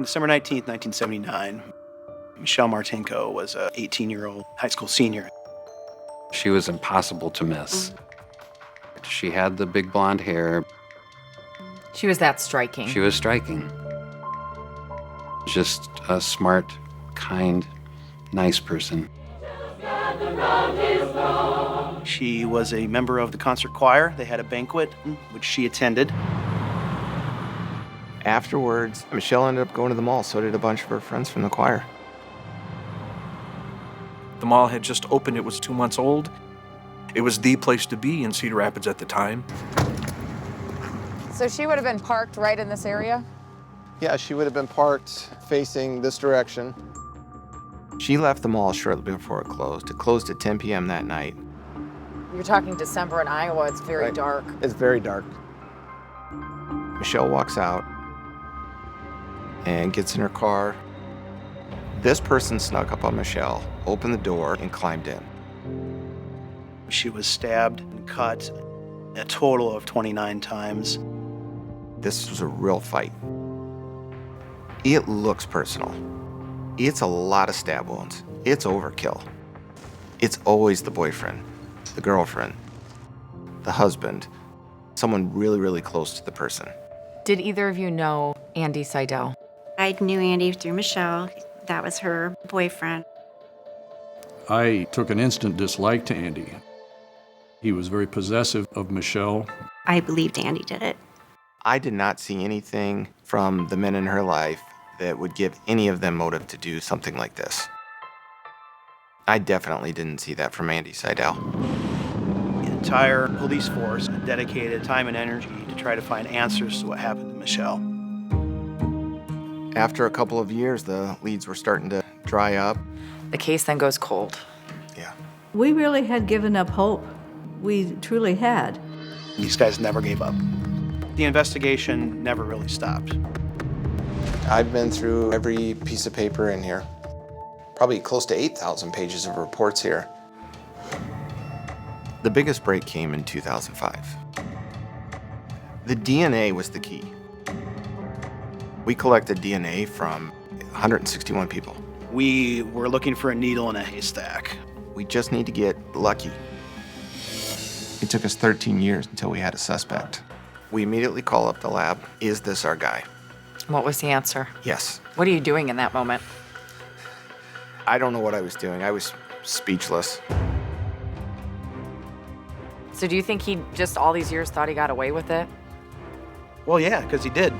On December 19th, 1979, Michelle Martinko was an 18-year-old high school senior. She was impossible to miss. She had the big blonde hair. She was that striking. She was striking. Just a smart, kind, nice person. She was a member of the concert choir. They had a banquet, which she attended. Afterwards, Michelle ended up going to the mall. So did a bunch of her friends from the choir. The mall had just opened. It was 2 months old. It was the place to be in Cedar Rapids at the time. So she would have been parked right in this area? Yeah, she would have been parked facing this direction. She left the mall shortly before it closed. It closed at 10 p.m. that night. You're talking December in Iowa. It's very Right. dark. It's very dark. Michelle walks out and gets in her car. This person snuck up on Michelle, opened the door, and climbed in. She was stabbed and cut a total of 29 times. This was a real fight. It looks personal. It's a lot of stab wounds. It's overkill. It's always the boyfriend, the girlfriend, the husband, someone really, really close to the person. Did either of you know Andy Seidel? I knew Andy through Michelle. That was her boyfriend. I took an instant dislike to Andy. He was very possessive of Michelle. I believed Andy did it. I did not see anything from the men in her life that would give any of them motive to do something like this. I definitely didn't see that from Andy Seidel. The entire police force dedicated time and energy to try to find answers to what happened to Michelle. After a couple of years, the leads were starting to dry up. The case then goes cold. Yeah. We really had given up hope. We truly had. These guys never gave up. The investigation never really stopped. I've been through every piece of paper in here. Probably close to 8,000 pages of reports here. The biggest break came in 2005. The DNA was the key. We collected DNA from 161 people. We were looking for a needle in a haystack. We just need to get lucky. It took us 13 years until we had a suspect. We immediately call up the lab. Is this our guy? What was the answer? Yes. What are you doing in that moment? I don't know what I was doing. I was speechless. So do you think he just all these years thought he got away with it? Well, yeah, because he did.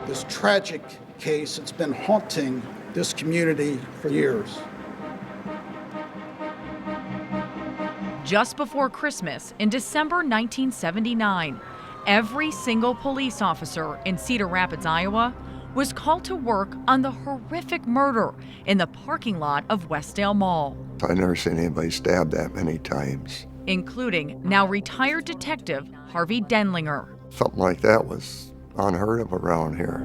This tragic case, it's been haunting this community for years. Just before Christmas in December 1979, every single police officer in Cedar Rapids, Iowa, was called to work on the horrific murder in the parking lot of Westdale Mall, I've never seen anybody stabbed that many times. including now retired detective Harvey Denlinger. Something like that was unheard of around here.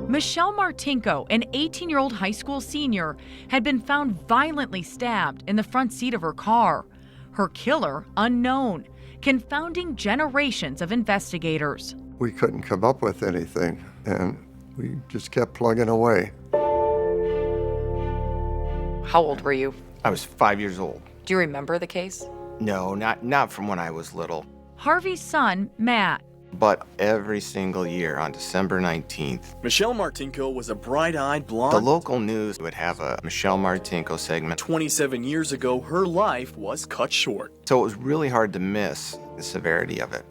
Michelle Martinko, an 18-year-old high school senior, had been found violently stabbed in the front seat of her car. Her killer, unknown, confounding generations of investigators. We couldn't come up with anything, and we just kept plugging away. How old were you? I was 5 years old. Do you remember the case? No, not from when I was little. Harvey's son, Matt, But every single year on December 19th, Michelle Martinko was a bright-eyed blonde. the local news would have a Michelle Martinko segment. 27 years ago, her life was cut short. So it was really hard to miss the severity of it.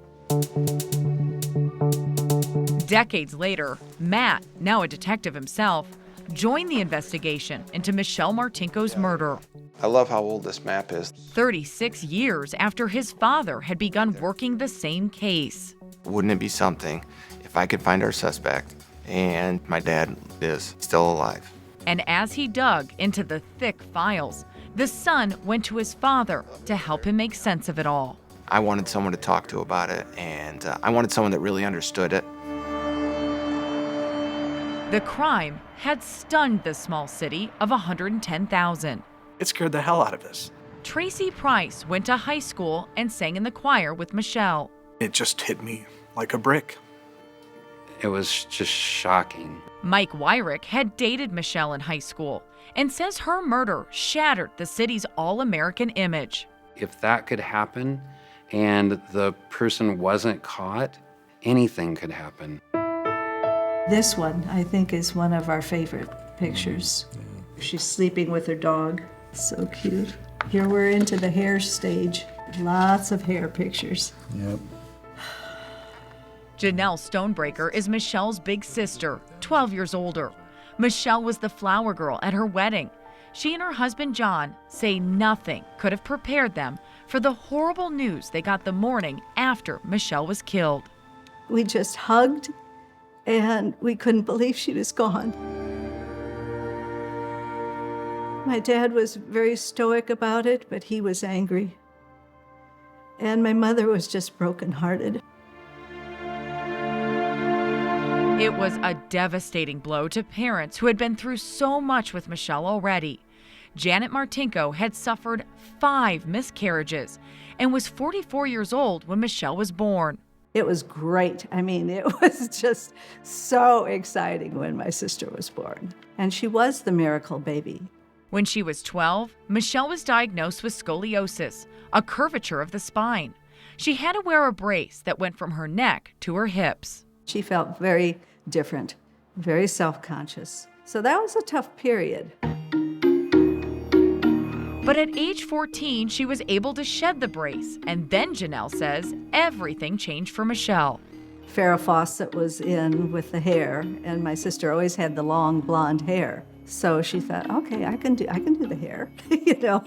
Decades later, Matt, now a detective himself, joined the investigation into Michelle Martinko's murder. I love how old this map is. 36 years after his father had begun working the same case. Wouldn't it be something if I could find our suspect and my dad is still alive? And as he dug into the thick files, the son went to his father to help him make sense of it all. I wanted someone to talk to about it, and I wanted someone that really understood it. The crime had stunned the small city of 110,000. It scared the hell out of us. Tracy Price went to high school and sang in the choir with Michelle. It just hit me like a brick. It was just shocking. Mike Wyrick had dated Michelle in high school and says her murder shattered the city's all-American image. If that could happen and the person wasn't caught, anything could happen. This one, I think, is one of our favorite pictures. She's sleeping with her dog. So cute. Here we're into the hair stage. Lots of hair pictures. Yep. Janelle Stonebreaker is Michelle's big sister, 12 years older. Michelle was the flower girl at her wedding. She and her husband John say nothing could have prepared them for the horrible news they got the morning after Michelle was killed. We just hugged, and we couldn't believe she was gone. My dad was very stoic about it, but he was angry. And my mother was just brokenhearted. It was a devastating blow to parents who had been through so much with Michelle already. Janet Martinko had suffered 5 miscarriages and was 44 years old when Michelle was born. It was great. I mean, it was just so exciting when my sister was born. And she was the miracle baby. When she was 12, Michelle was diagnosed with scoliosis, a curvature of the spine. She had to wear a brace that went from her neck to her hips. She felt very different, very self-conscious. So that was a tough period. But at age 14, she was able to shed the brace. And then Janelle says everything changed for Michelle. Farrah Fawcett was in with the hair, and my sister always had the long blonde hair. So she thought, okay, I can do the hair, you know.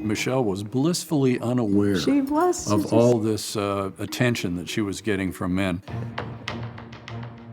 Michelle was blissfully unaware She was. of all this attention that she was getting from men.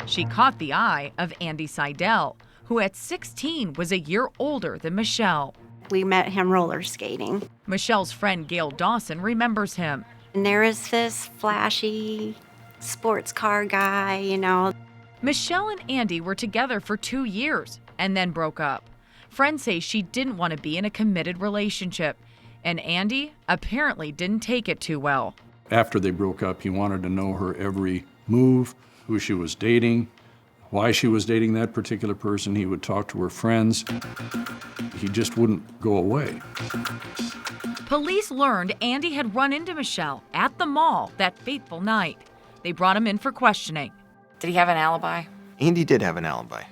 She caught the eye of Andy Seidel, who at 16 was a year older than Michelle. We met him roller skating. Michelle's friend Gail Dawson remembers him. And there was this flashy sports car guy, you know. Michelle and Andy were together for 2 years and then broke up. Friends say she didn't want to be in a committed relationship, and Andy apparently didn't take it too well. After they broke up, he wanted to know her every move, who she was dating, why she was dating that particular person. He would talk to her friends. He just wouldn't go away. Police learned Andy had run into Michelle at the mall that fateful night. They brought him in for questioning. Did he have an alibi? Andy did have an alibi.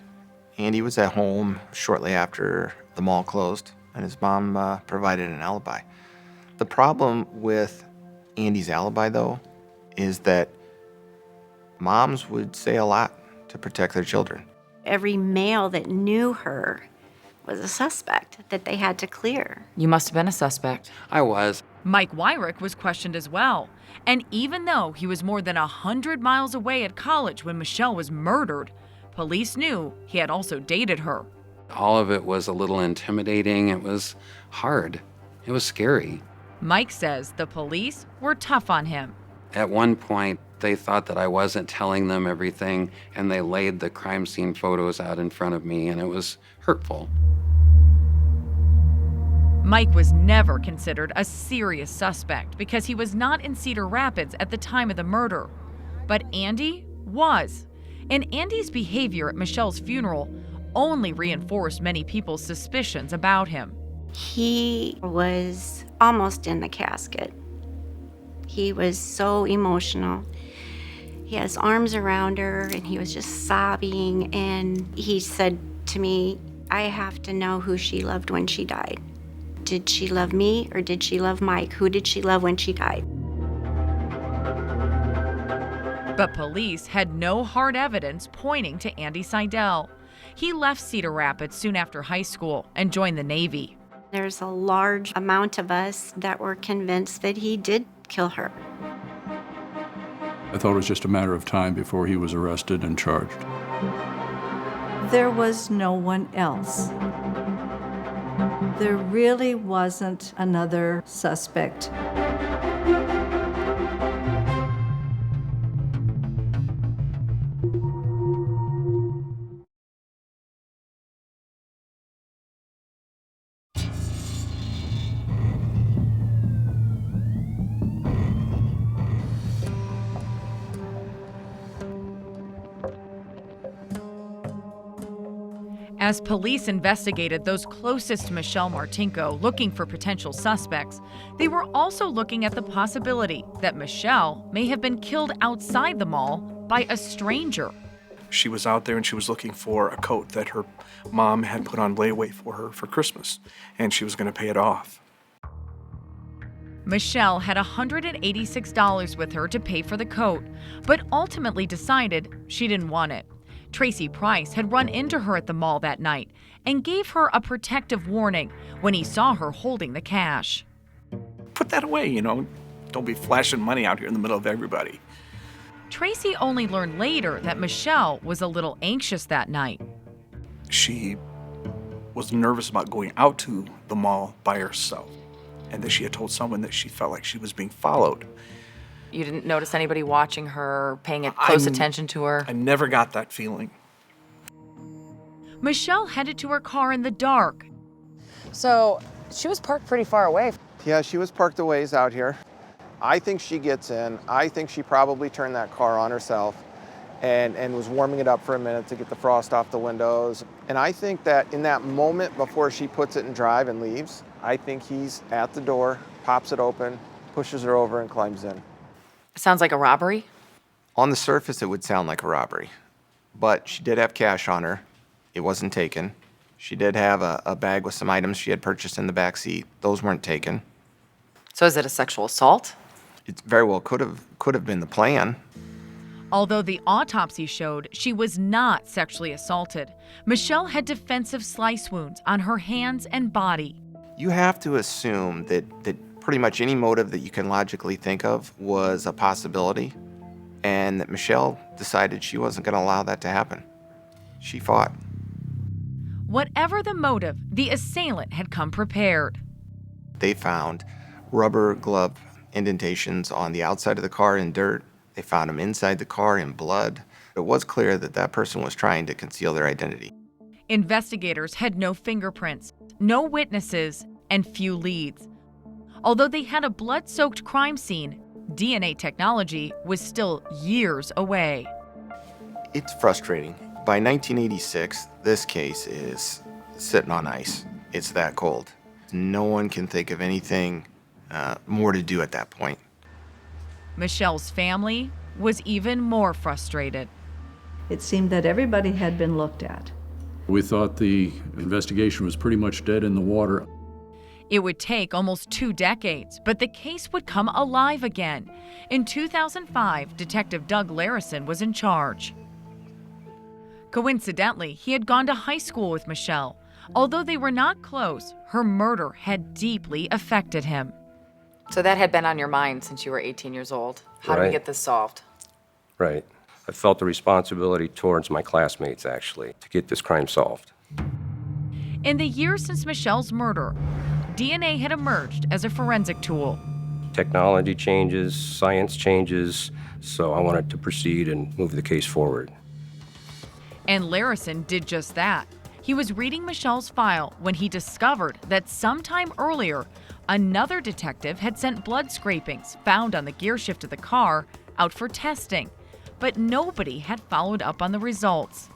Andy was at home shortly after the mall closed, and his mom provided an alibi. The problem with Andy's alibi, though, is that moms would say a lot to protect their children. Every male that knew her was a suspect that they had to clear. You must have been a suspect. I was. Mike Wyrick was questioned as well. And even though he was more than 100 miles away at college when Michelle was murdered, police knew he had also dated her. All of it was a little intimidating. It was hard. It was scary. Mike says the police were tough on him. At one point, they thought that I wasn't telling them everything, and they laid the crime scene photos out in front of me, and it was hurtful. Mike was never considered a serious suspect because he was not in Cedar Rapids at the time of the murder. But Andy was. And Andy's behavior at Michelle's funeral only reinforced many people's suspicions about him. He was almost in the casket. He was so emotional. He has arms around her and he was just sobbing, and he said to me, I have to know who she loved when she died. Did she love me or did she love Mike? Who did she love when she died? But police had no hard evidence pointing to Andy Seidel. He left Cedar Rapids soon after high school and joined the Navy. There's a large amount of us that were convinced that he did kill her. I thought it was just a matter of time before he was arrested and charged. There was no one else. There really wasn't another suspect. As police investigated those closest to Michelle Martinko looking for potential suspects, they were also looking at the possibility that Michelle may have been killed outside the mall by a stranger. She was out there and she was looking for a coat that her mom had put on layaway for her for Christmas, and she was going to pay it off. Michelle had $186 with her to pay for the coat, but ultimately decided she didn't want it. Tracy Price had run into her at the mall that night and gave her a protective warning when he saw her holding the cash. Put that away, you know. Don't be flashing money out here in the middle of everybody. Tracy only learned later that Michelle was a little anxious that night. She was nervous about going out to the mall by herself, and that she had told someone that she felt like she was being followed. You didn't notice anybody watching her, paying close attention to her? I never got that feeling. Michelle headed to her car in the dark. So she was parked pretty far away. Yeah, she was parked a ways out here. I think she gets in. I think she probably turned that car on herself and was warming it up for a minute to get the frost off the windows. And I think that in that moment before she puts it in drive and leaves, I think he's at the door, pops it open, pushes her over and climbs in. Sounds like a robbery? On the surface, it would sound like a robbery, but she did have cash on her. It wasn't taken. She did have a bag with some items she had purchased in the back seat. Those weren't taken. So is it a sexual assault? It very well could have been the plan. Although the autopsy showed she was not sexually assaulted, Michelle had defensive slice wounds on her hands and body. You have to assume that pretty much any motive that you can logically think of was a possibility, and that Michelle decided she wasn't going to allow that to happen. She fought. Whatever the motive, the assailant had come prepared. They found rubber glove indentations on the outside of the car in dirt. They found them inside the car in blood. It was clear that that person was trying to conceal their identity. Investigators had no fingerprints, no witnesses, and few leads. Although they had a blood-soaked crime scene, DNA technology was still years away. It's frustrating. By 1986, this case is sitting on ice. It's that cold. No one can think of anything more to do at that point. Michelle's family was even more frustrated. It seemed that everybody had been looked at. We thought the investigation was pretty much dead in the water. It would take almost 2 decades, but the case would come alive again. In 2005, Detective Doug Larison was in charge. Coincidentally, he had gone to high school with Michelle. Although they were not close, her murder had deeply affected him. So that had been on your mind since you were 18 years old. How do we get this solved? Right. I felt the responsibility towards my classmates, actually, to get this crime solved. In the years since Michelle's murder, DNA had emerged as a forensic tool. Technology changes, science changes, so I wanted to proceed and move the case forward. And Larison did just that. He was reading Michelle's file when he discovered that sometime earlier, another detective had sent blood scrapings found on the gear shift of the car out for testing, but nobody had followed up on the results.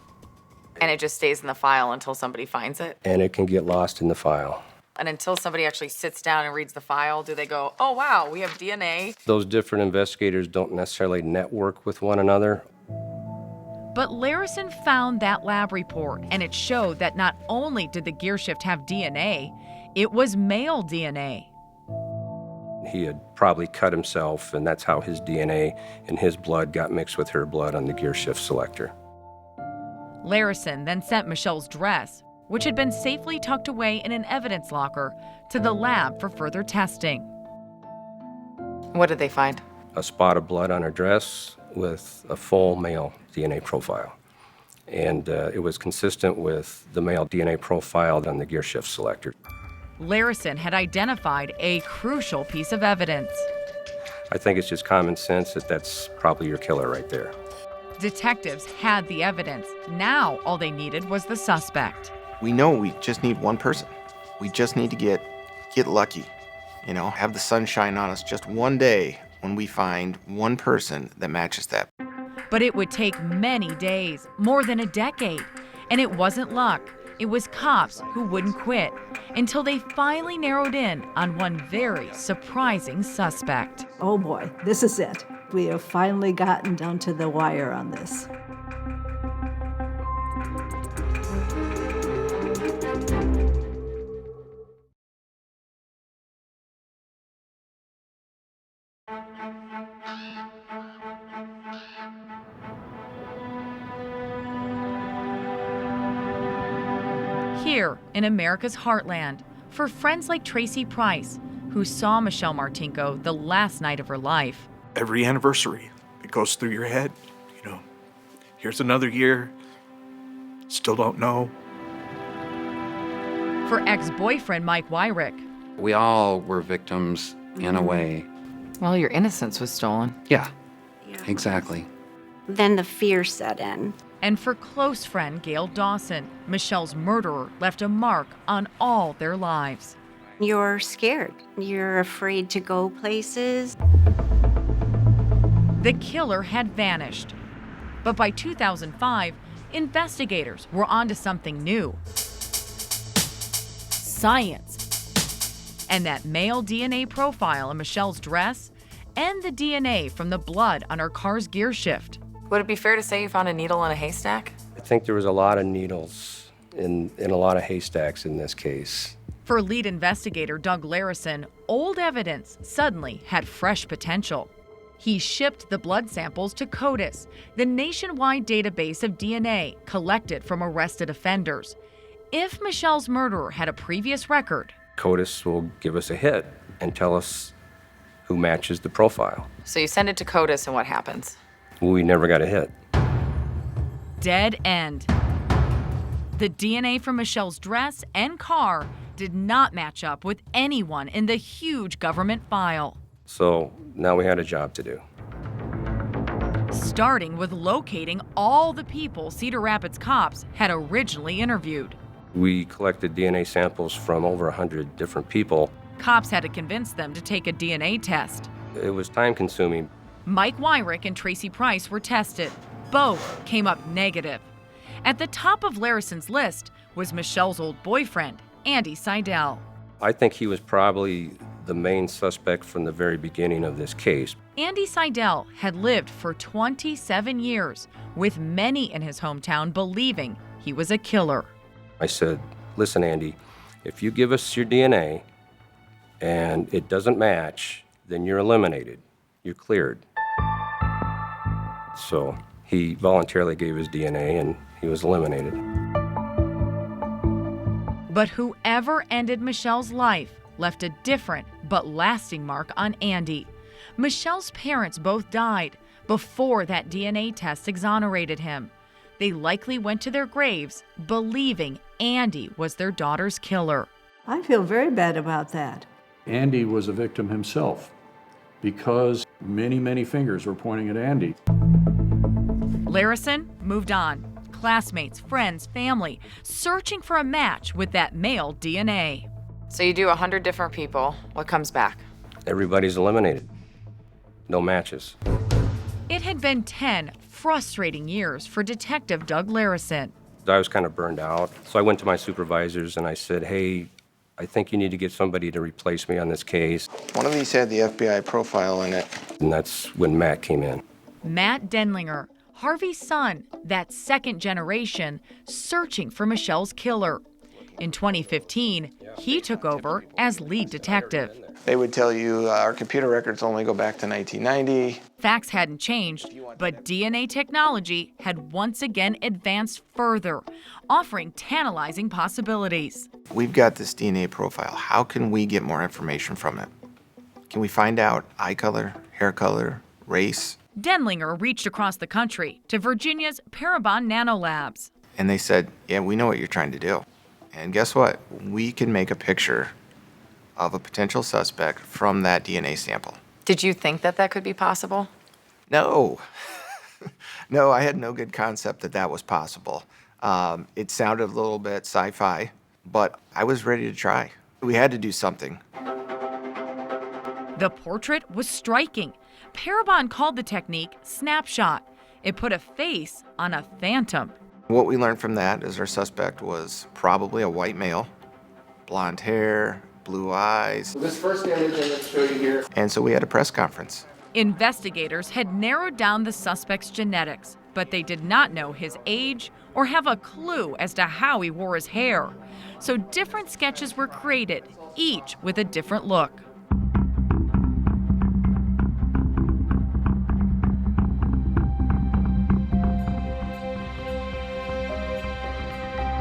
And it just stays in the file until somebody finds it? And it can get lost in the file. And until somebody actually sits down and reads the file, do they go, oh, wow, we have DNA? Those different investigators don't necessarily network with one another. But Larison found that lab report, and it showed that not only did the gear shift have DNA, it was male DNA. He had probably cut himself, and that's how his DNA and his blood got mixed with her blood on the gear shift selector. Larison then sent Michelle's dress, which had been safely tucked away in an evidence locker, to the lab for further testing. What did they find? A spot of blood on her dress with a full male DNA profile. And it was consistent with the male DNA profile on the gear shift selector. Larison had identified a crucial piece of evidence. I think it's just common sense that that's probably your killer right there. Detectives had the evidence. Now all they needed was the suspect. We know we just need one person. We just need to get lucky, have the sun shine on us just one day when we find one person that matches that. But it would take many days, more than a decade. And it wasn't luck. It was cops who wouldn't quit until they finally narrowed in on one very surprising suspect. Oh boy, this is it. We have finally gotten down to the wire on this. Here in America's heartland, for friends like Tracy Price, who saw Michelle Martinko the last night of her life. Every anniversary, it goes through your head. Here's another year, still don't know. For ex-boyfriend Mike Wyrick. We all were victims in a way. Well, your innocence was stolen. Yeah, exactly. Then the fear set in. And for close friend Gail Dawson, Michelle's murderer left a mark on all their lives. You're scared. You're afraid to go places. The killer had vanished. But by 2005, investigators were onto something new. Science. And that male DNA profile in Michelle's dress and the DNA from the blood on her car's gear shift. Would it be fair to say you found a needle in a haystack? I think there was a lot of needles in a lot of haystacks in this case. For lead investigator Doug Larison, old evidence suddenly had fresh potential. He shipped the blood samples to CODIS, the nationwide database of DNA collected from arrested offenders. If Michelle's murderer had a previous record, CODIS will give us a hit and tell us who matches the profile. So you send it to CODIS, and what happens? We never got a hit. Dead end. The DNA from Michelle's dress and car did not match up with anyone in the huge government file. So now we had a job to do. Starting with locating all the people Cedar Rapids cops had originally interviewed. We collected DNA samples from over 100 different people. Cops had to convince them to take a DNA test. It was time-consuming. Mike Wyrick and Tracy Price were tested. Both came up negative. At the top of Larison's list was Michelle's old boyfriend, Andy Seidel. I think he was probably the main suspect from the very beginning of this case. Andy Seidel had lived for 27 years, with many in his hometown believing he was a killer. I said, listen, Andy, if you give us your DNA and it doesn't match, then you're eliminated. You're cleared. So he voluntarily gave his DNA and he was eliminated. But whoever ended Michelle's life left a different but lasting mark on Andy. Michelle's parents both died before that DNA test exonerated him. They likely went to their graves believing Andy was their daughter's killer. I feel very bad about that. Andy was a victim himself because many, many fingers were pointing at Andy. Larison moved on. Classmates, friends, family, searching for a match with that male DNA. So you do 100 different people. What comes back? Everybody's eliminated. No matches. It had been 10 frustrating years for Detective Doug Larison. I was kind of burned out. So I went to my supervisors and I said, hey, I think you need to get somebody to replace me on this case. One of these had the FBI profile in it. And that's when Matt came in. Matt Denlinger, Harvey's son, that second generation, searching for Michelle's killer. In 2015, he took over as lead detective. They would tell you our computer records only go back to 1990. Facts hadn't changed, but DNA technology had once again advanced further, offering tantalizing possibilities. We've got this DNA profile. How can we get more information from it? Can we find out eye color, hair color, race? Denlinger reached across the country to Virginia's Parabon Nanolabs. And they said, yeah, we know what you're trying to do. And guess what? We can make a picture of a potential suspect from that DNA sample. Did you think that that could be possible? No. No, I had no good concept that that was possible. It sounded a little bit sci-fi, but I was ready to try. We had to do something. The portrait was striking. Parabon called the technique snapshot. It put a face on a phantom. What we learned from that is our suspect was probably a white male, blonde hair, blue eyes. This first image I'm going to show you here. And so we had a press conference. Investigators had narrowed down the suspect's genetics, but they did not know his age or have a clue as to how he wore his hair. So different sketches were created, each with a different look.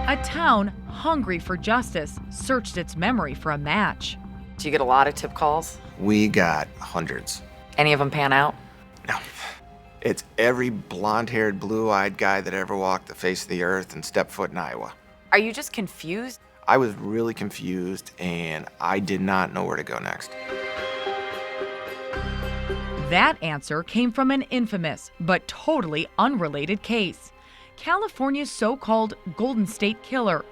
A town hungry for justice searched its memory for a match. Do you get a lot of tip calls? We got hundreds. Any of them pan out? No. It's every blonde-haired, blue-eyed guy that ever walked the face of the earth and stepped foot in Iowa. Are you just confused? I was really confused, and I did not know where to go next. That answer came from an infamous but totally unrelated case. California's so-called Golden State Killer.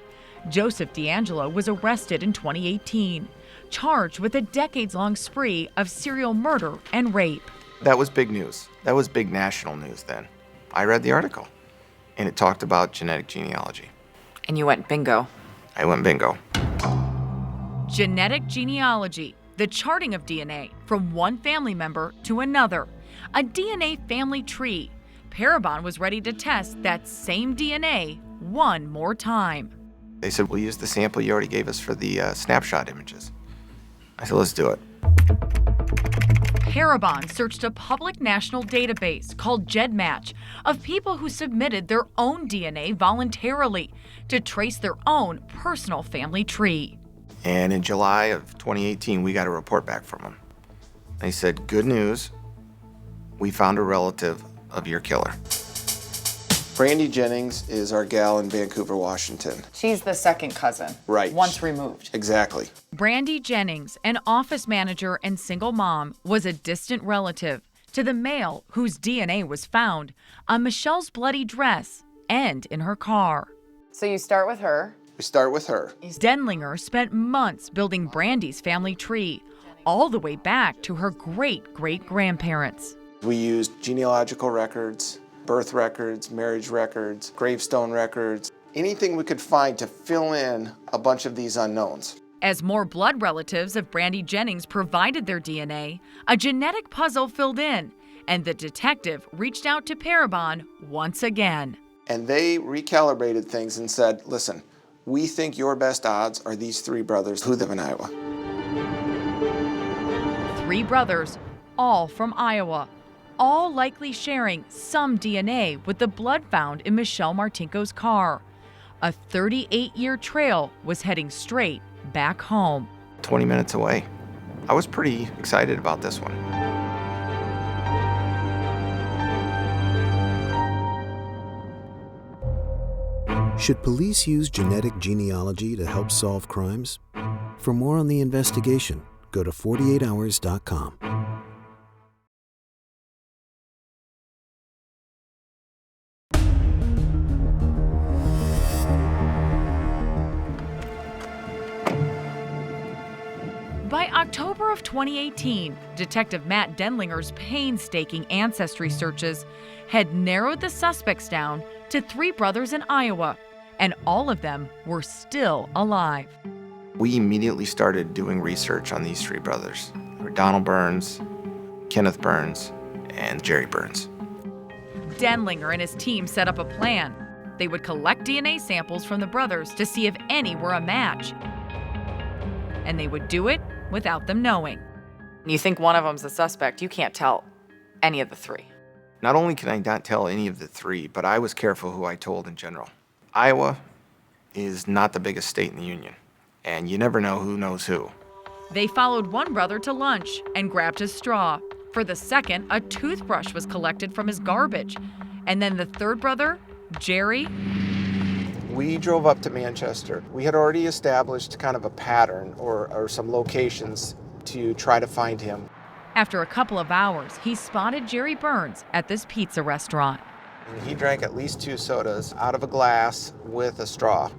Joseph D'Angelo was arrested in 2018, charged with a decades-long spree of serial murder and rape. That was big news. That was big national news then. I read the article, and it talked about genetic genealogy. And you went bingo. I went bingo. Genetic genealogy, the charting of DNA from one family member to another. A DNA family tree. Parabon was ready to test that same DNA one more time. They said, we'll use the sample you already gave us for the snapshot images. I said, let's do it. Parabon searched a public national database called GEDmatch of people who submitted their own DNA voluntarily to trace their own personal family tree. And in July of 2018, we got a report back from them. They said, good news, we found a relative of your killer. Brandy Jennings is our gal in Vancouver, Washington. She's the second cousin. Right. Once removed. Exactly. Brandy Jennings, an office manager and single mom, was a distant relative to the male whose DNA was found on Michelle's bloody dress and in her car. So you start with her. We start with her. Denlinger spent months building Brandy's family tree, all the way back to her great-great-grandparents. We used genealogical records, birth records, marriage records, gravestone records, anything we could find to fill in a bunch of these unknowns. As more blood relatives of Brandy Jennings provided their DNA, a genetic puzzle filled in, and the detective reached out to Parabon once again. And they recalibrated things and said, listen, we think your best odds are these three brothers who live in Iowa. 3 brothers, all from Iowa, all likely sharing some DNA with the blood found in Michelle Martinko's car. A 38-year trail was heading straight back home. 20 minutes away. I was pretty excited about this one. Should police use genetic genealogy to help solve crimes? For more on the investigation, go to 48hours.com. By October of 2018, Detective Matt Denlinger's painstaking ancestry searches had narrowed the suspects down to 3 brothers in Iowa, and all of them were still alive. We immediately started doing research on these three brothers. They were Donald Burns, Kenneth Burns, and Jerry Burns. Denlinger and his team set up a plan. They would collect DNA samples from the brothers to see if any were a match. And they would do it without them knowing. You think one of them's the suspect, you can't tell any of the three. Not only can I not tell any of the three, but I was careful who I told in general. Iowa is not the biggest state in the union, and you never know who knows who. They followed one brother to lunch and grabbed his straw. For the second, a toothbrush was collected from his garbage. And then the third brother, Jerry. We drove up to Manchester. We had already established kind of a pattern or some locations to try to find him. After a couple of hours, he spotted Jerry Burns at this pizza restaurant. And he drank at least 2 sodas out of a glass with a straw.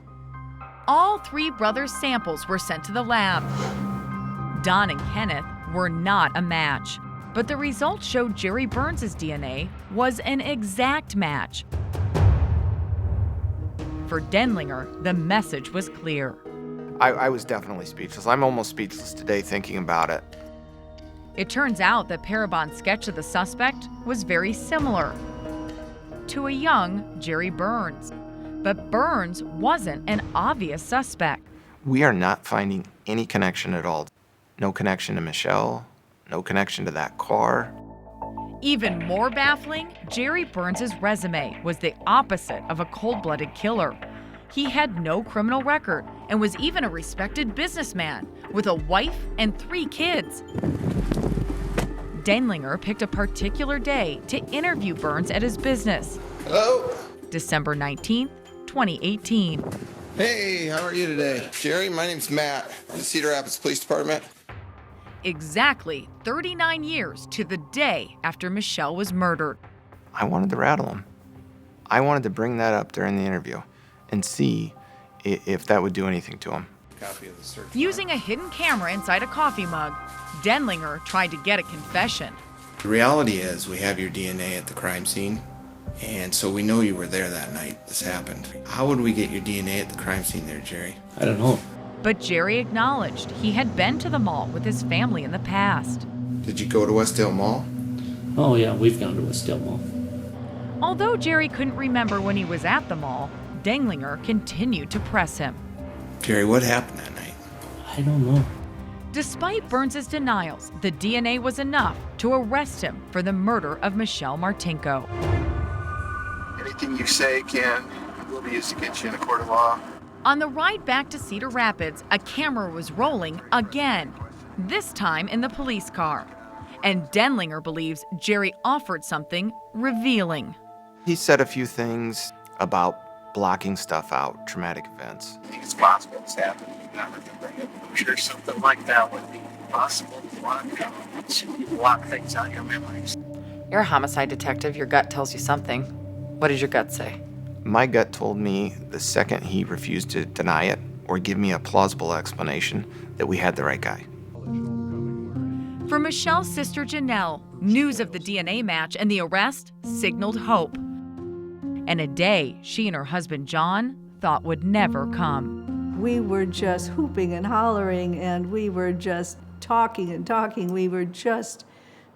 All 3 brothers' samples were sent to the lab. Don and Kenneth were not a match, but the results showed Jerry Burns' DNA was an exact match. For Denlinger, the message was clear. I was definitely speechless. I'm almost speechless today thinking about it. It turns out that Parabon's sketch of the suspect was very similar to a young Jerry Burns. But Burns wasn't an obvious suspect. We are not finding any connection at all. No connection to Michelle, no connection to that car. Even more baffling, Jerry Burns' resume was the opposite of a cold-blooded killer. He had no criminal record and was even a respected businessman with a wife and 3 kids. Denlinger picked a particular day to interview Burns at his business. Hello? December 19th, 2018. Hey, how are you today? Jerry, my name's Matt, the Cedar Rapids Police Department. Exactly 39 years to the day after Michelle was murdered. I wanted to rattle him. I wanted to bring that up during the interview and see if that would do anything to him. Copy of the search Using a hidden camera inside a coffee mug, Denlinger tried to get a confession. The reality is we have your DNA at the crime scene, and so we know you were there that night this happened. How would we get your DNA at the crime scene there, Jerry? I don't know. But Jerry acknowledged he had been to the mall with his family in the past. Did you go to Westdale Mall? Oh yeah, we've gone to Westdale Mall. Although Jerry couldn't remember when he was at the mall, Denlinger continued to press him. Jerry, what happened that night? I don't know. Despite Burns' denials, the DNA was enough to arrest him for the murder of Michelle Martinko. Anything you say, Ken, will be used against you in a court of law. On the ride back to Cedar Rapids, a camera was rolling again, this time in the police car. And Denlinger believes Jerry offered something revealing. He said a few things about blocking stuff out, traumatic events. I think it's possible it's happened. You're not remembering it. I'm sure something like that would be possible to block things out of your memories. You're a homicide detective. Your gut tells you something. What did your gut say? My gut told me the second he refused to deny it or give me a plausible explanation that we had the right guy. For Michelle's sister Janelle, news of the DNA match and the arrest signaled hope. And a day she and her husband John thought would never come. We were just hooping and hollering, and we were just talking and talking. We were just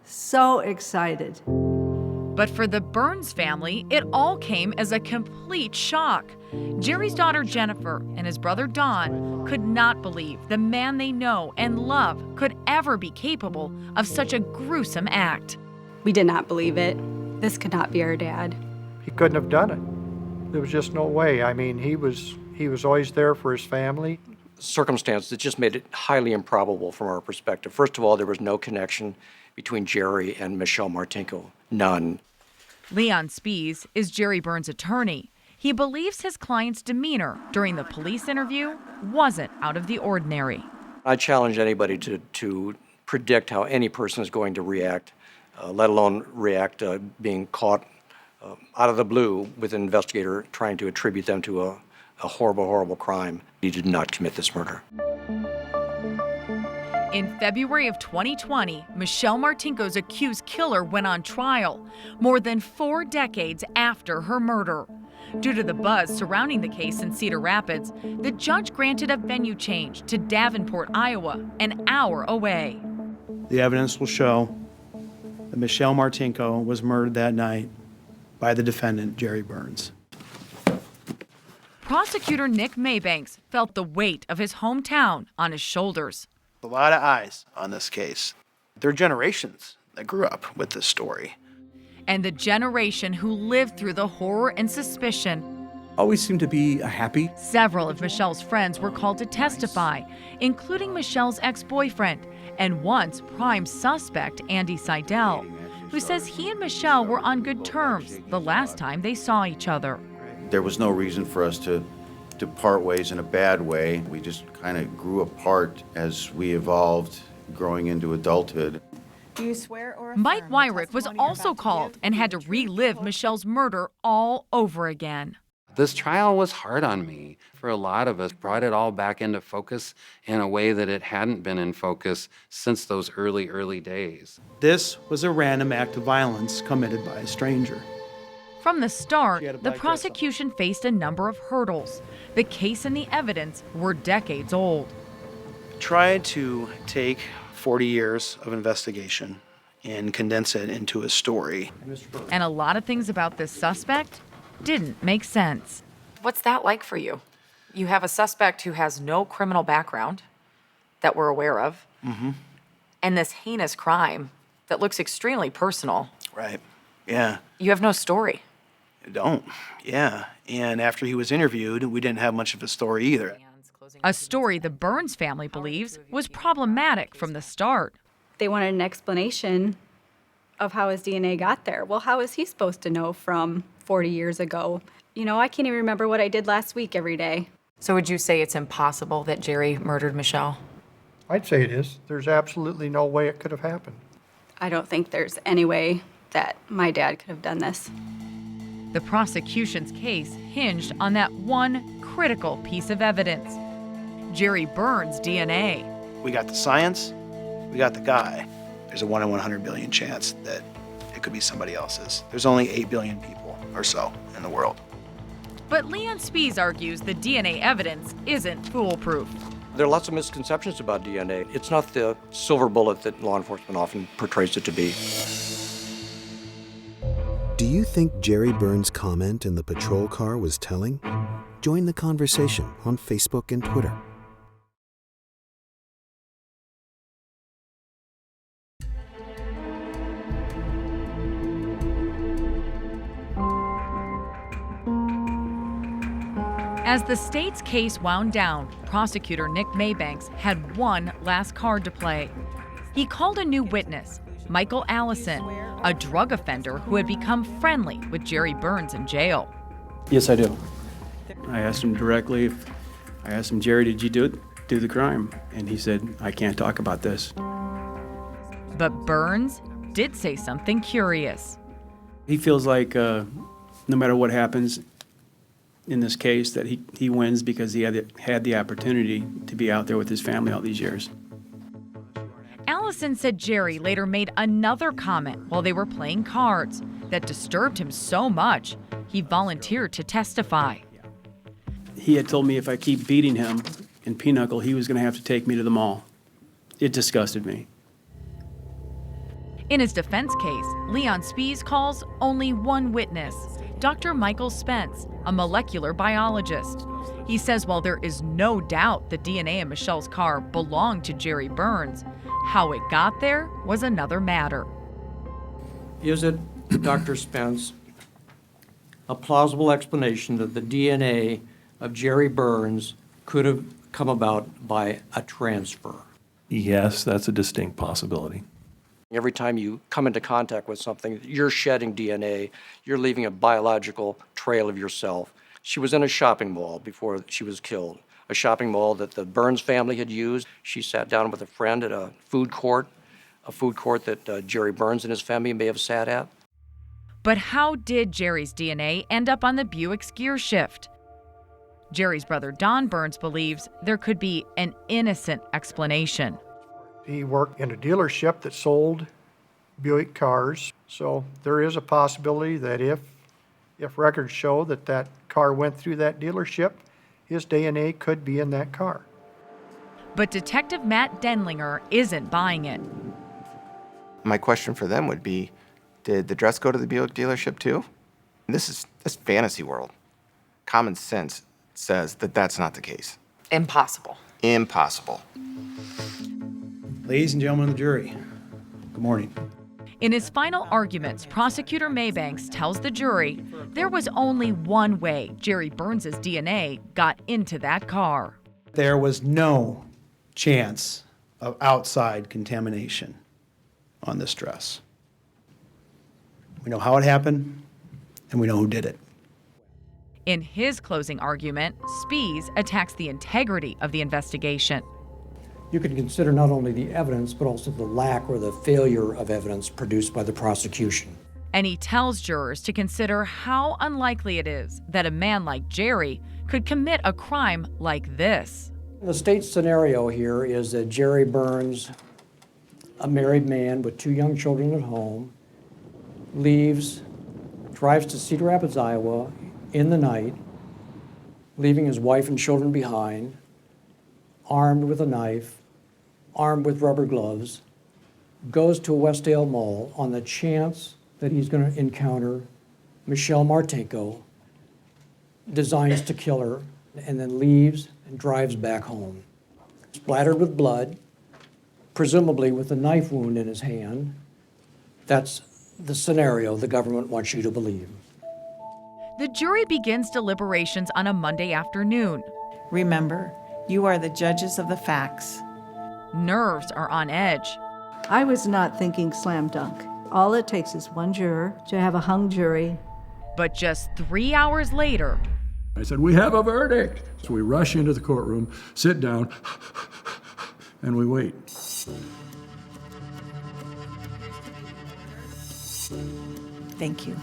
so excited. But for the Burns family, it all came as a complete shock. Jerry's daughter Jennifer and his brother Don could not believe the man they know and love could ever be capable of such a gruesome act. We did not believe it. This could not be our dad. He couldn't have done it. There was just no way. I mean, he was always there for his family. Circumstance that just made it highly improbable from our perspective. First of all, there was no connection between Jerry and Michelle Martinko. None. Leon Spies is Jerry Burns' attorney. He believes his client's demeanor during the police interview wasn't out of the ordinary. I challenge anybody to predict how any person is going to react, let alone react being caught out of the blue with an investigator trying to attribute them to a horrible, horrible crime. He did not commit this murder. In February of 2020, Michelle Martinko's accused killer went on trial, more than 4 decades after her murder. Due to the buzz surrounding the case in Cedar Rapids, the judge granted a venue change to Davenport, Iowa, an hour away. The evidence will show that Michelle Martinko was murdered that night by the defendant, Jerry Burns. Prosecutor Nick Maybanks felt the weight of his hometown on his shoulders. A lot of eyes on this case. There are generations that grew up with this story. And the generation who lived through the horror and suspicion. Always seemed to be happy. Several of Michelle's friends were called to testify, including Michelle's ex-boyfriend and once prime suspect Andy Seidel, who says he and Michelle were on good terms the last time they saw each other. There was no reason for us to part ways in a bad way. We just kind of grew apart as we evolved, growing into adulthood. Do you swear or Mike Wyrick was also called and had to relive Michelle's murder all over again. This trial was hard on me. For a lot of us, brought it all back into focus in a way that it hadn't been in focus since those early days. This was a random act of violence committed by a stranger. From the start, the prosecution faced a number of hurdles. The case and the evidence were decades old. Tried to take 40 years of investigation and condense it into a story. And a lot of things about this suspect didn't make sense. What's that like for you? You have a suspect who has no criminal background that we're aware of, and this heinous crime that looks extremely personal. Right, yeah. You have no story. I don't, yeah. And after he was interviewed, we didn't have much of a story either. A story the Burns family believes was problematic from the start. They wanted an explanation of how his DNA got there. Well, how is he supposed to know from 40 years ago? You know, I can't even remember what I did last week every day. So would you say it's impossible that Jerry murdered Michelle? I'd say it is. There's absolutely no way it could have happened. I don't think there's any way that my dad could have done this. The prosecution's case hinged on that one critical piece of evidence, Jerry Burns' DNA. We got the science, we got the guy. There's a 1 in 100 billion chance that it could be somebody else's. There's only 8 billion people or so in the world. But Leon Spies argues the DNA evidence isn't foolproof. There are lots of misconceptions about DNA. It's not the silver bullet that law enforcement often portrays it to be. Do you think Jerry Burns' comment in the patrol car was telling? Join the conversation on Facebook and Twitter. As the state's case wound down, prosecutor Nick Maybanks had one last card to play. He called a new witness, Michael Allison, a drug offender who had become friendly with Jerry Burns in jail. Yes, I do. I asked him directly, Jerry, did you do the crime? And he said, I can't talk about this. But Burns did say something curious. He feels like no matter what happens in this case, that he wins because he had the opportunity to be out there with his family all these years. Allison said Jerry later made another comment while they were playing cards that disturbed him so much, he volunteered to testify. He had told me if I keep beating him in pinochle, he was going to have to take me to the mall. It disgusted me. In his defense case, Leon Spies calls only one witness, Dr. Michael Spence, a molecular biologist. He says while there is no doubt the DNA in Michelle's car belonged to Jerry Burns, how it got there was another matter. Is it, Dr. Spence, a plausible explanation that the DNA of Jerry Burns could have come about by a transfer? Yes, that's a distinct possibility. Every time you come into contact with something, you're shedding DNA, you're leaving a biological trail of yourself. She was in a shopping mall before she was killed, a shopping mall that the Burns family had used. She sat down with a friend at a food court that Jerry Burns and his family may have sat at. But how did Jerry's DNA end up on the Buick's gear shift? Jerry's brother Don Burns believes there could be an innocent explanation. He worked in a dealership that sold Buick cars, so there is a possibility that if records show that car went through that dealership, his DNA could be in that car. But Detective Matt Denlinger isn't buying it. My question for them would be, did the dress go to the Buick dealership too? This is fantasy world. Common sense says that that's not the case. Impossible. Impossible. Ladies and gentlemen of the jury, good morning. In his final arguments, Prosecutor Maybanks tells the jury there was only one way Jerry Burns' DNA got into that car. There was no chance of outside contamination on this dress. We know how it happened, and we know who did it. In his closing argument, Spies attacks the integrity of the investigation. You can consider not only the evidence, but also the lack or the failure of evidence produced by the prosecution. And he tells jurors to consider how unlikely it is that a man like Jerry could commit a crime like this. The state's scenario here is that Jerry Burns, a married man with 2 young children at home, leaves, drives to Cedar Rapids, Iowa in the night, leaving his wife and children behind, armed with a knife, armed with rubber gloves, goes to a Westdale Mall on the chance that he's going to encounter Michelle Martinko, designs to kill her, and then leaves and drives back home. Splattered with blood, presumably with a knife wound in his hand. That's the scenario the government wants you to believe. The jury begins deliberations on a Monday afternoon. Remember, you are the judges of the facts. Nerves are on edge. I was not thinking slam dunk. All it takes is one juror to have a hung jury. But just 3 hours later, I said, we have a verdict. So we rush into the courtroom, sit down, and we wait. Thank you.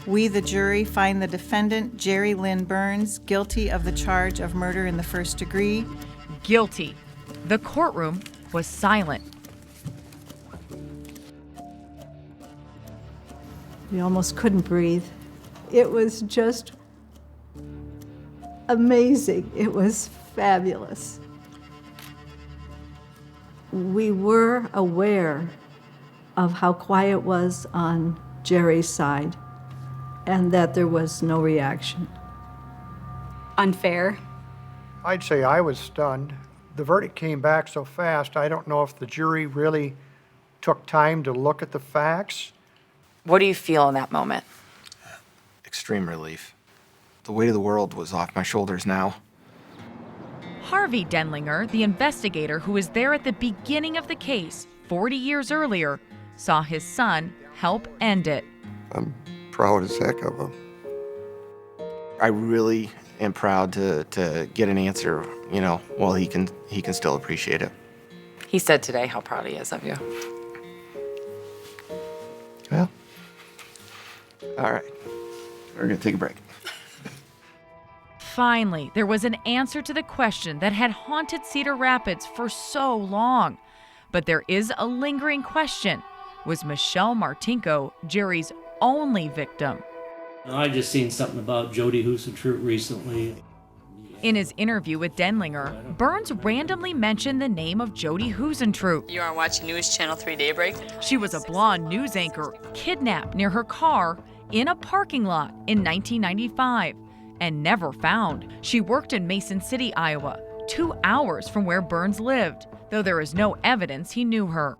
We, the jury, find the defendant, Jerry Lynn Burns, guilty of the charge of murder in the first degree. Guilty. The courtroom was silent. We almost couldn't breathe. It was just amazing. It was fabulous. We were aware of how quiet it was on Jerry's side and that there was no reaction. Unfair. I'd say I was stunned. The verdict came back so fast, I don't know if the jury really took time to look at the facts. What do you feel in that moment? Extreme relief. The weight of the world was off my shoulders now. Harvey Denlinger, the investigator who was there at the beginning of the case 40 years earlier, saw his son help end it. I'm proud as heck of him. I really am proud to get an answer, while he can still appreciate it. He said today how proud he is of you. Well, all right. We're gonna take a break. Finally, there was an answer to the question that had haunted Cedar Rapids for so long. But there is a lingering question. Was Michelle Martinko Jerry's only victim? I just seen something about Jody Husentroot recently. In his interview with Denlinger, Burns randomly mentioned the name of Jody Husentroot. You are watching News Channel 3 Daybreak. She was a blonde news anchor kidnapped near her car in a parking lot in 1995 and never found. She worked in Mason City, Iowa, 2 hours from where Burns lived, though there is no evidence he knew her.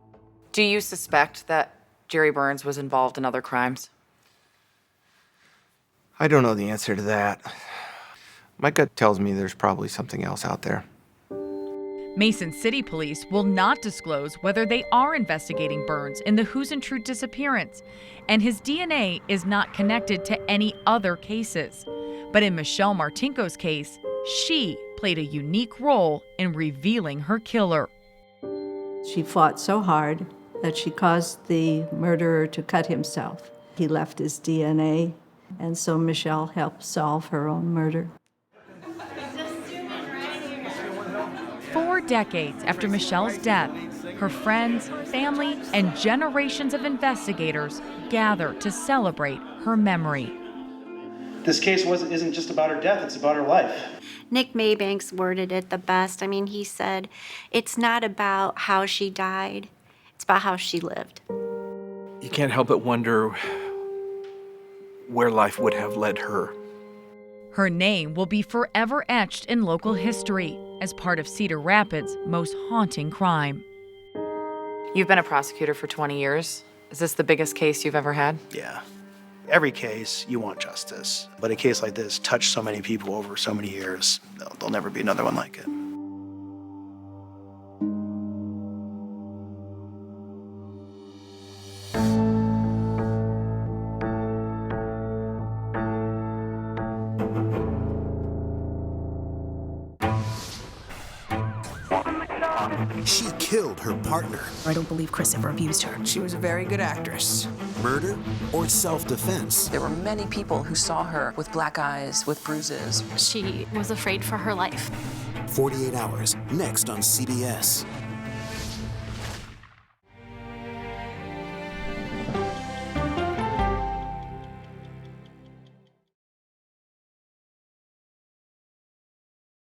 Do you suspect that Jerry Burns was involved in other crimes? I don't know the answer to that. My gut tells me there's probably something else out there. Mason City police will not disclose whether they are investigating Burns in the Husentroot disappearance, and his DNA is not connected to any other cases. But in Michelle Martinko's case, she played a unique role in revealing her killer. She fought so hard that she caused the murderer to cut himself. He left his DNA, and so Michelle helped solve her own murder. 4 decades after Michelle's death, her friends, family, and generations of investigators gather to celebrate her memory. This case isn't just about her death, it's about her life. Nick Maybanks worded it the best. I mean, he said, it's not about how she died, it's about how she lived. You can't help but wonder where life would have led her. Her name will be forever etched in local history as part of Cedar Rapids' most haunting crime. You've been a prosecutor for 20 years. Is this the biggest case you've ever had? Yeah. Every case, you want justice. But a case like this touched so many people over so many years, there'll never be another one like it. She killed her partner. I don't believe Chris ever abused her. She was a very good actress. Murder or self-defense? There were many people who saw her with black eyes, with bruises. She was afraid for her life. 48 Hours, next on CBS.